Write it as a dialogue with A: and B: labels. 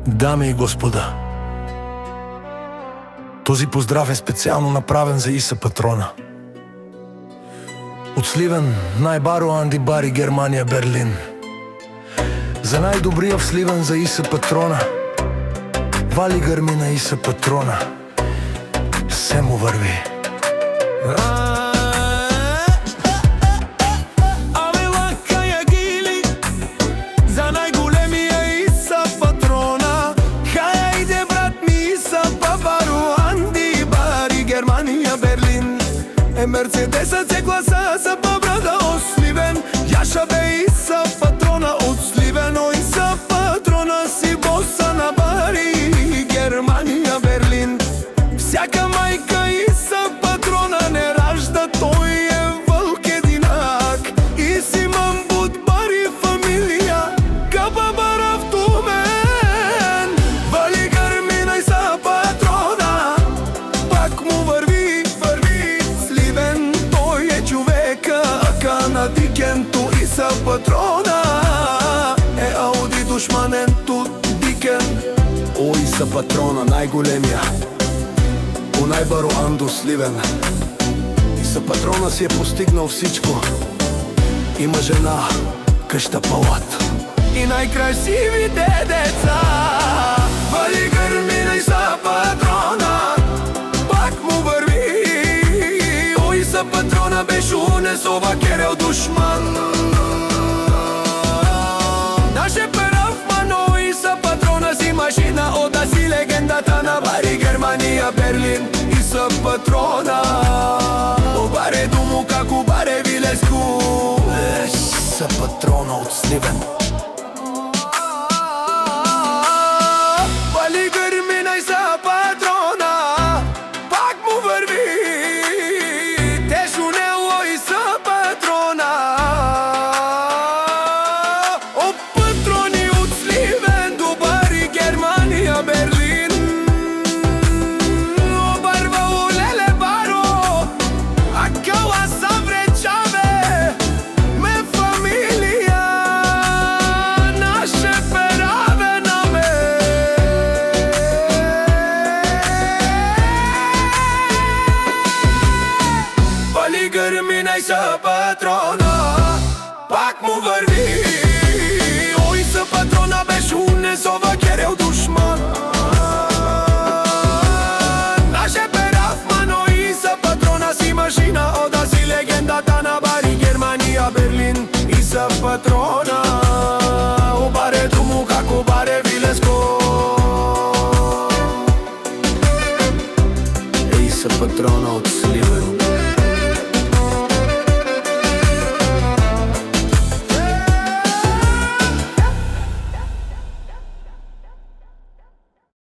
A: Дами и господа, този поздрав е специално направен за Иса Патрона. От Сливен, най-баро Анди Бари, Германия, Берлин. За най-добрия в Сливен за Иса Патрона. Вали гърми на Иса Патрона. Все му върви.
B: Мерцедесът се гласа за по-брада от Сливен. Яша бе Иса Патрона от Сливен. О, Иса Патрона си боса на Бари, Германия, Берлин. Всяка майка Иса Патрона не ражда, той е вълк единак. И си мамбут Бари фамилия, капа бара в тумен. Вали гърми на Иса Патрона, пак му върви на дикенто. Иса Патрона е ауди душманенто дикен. О, Иса Патрона, най-големия, о, най-баро Андо Сливен. Иса Патрона си е постигнал всичко. Има жена, къща, палат и най-красивите деца. Вали гърми на Иса Патрона, пак му върви. О, Иса Патрона беше унесова керел душман. Наше перафман, о, Иса Патрона си машина, ода си легендата на Бари, Германия, Берлин. Иса Патрона, о, баре думо како баре Вилеску. Иса Патрона от Сливен. Вали гърми на Иса Патрона, пак му върви. Гърми на Иса Патрона, пак му върви. О, Иса Патрона беше унесова керел душман. Наше перафман, о, Иса Патрона си машина, ода си легендата на Бари, Германия, Берлин. Иса Патрона, о, баре думо како баре Вилеско. Иса Патрона от Сливен.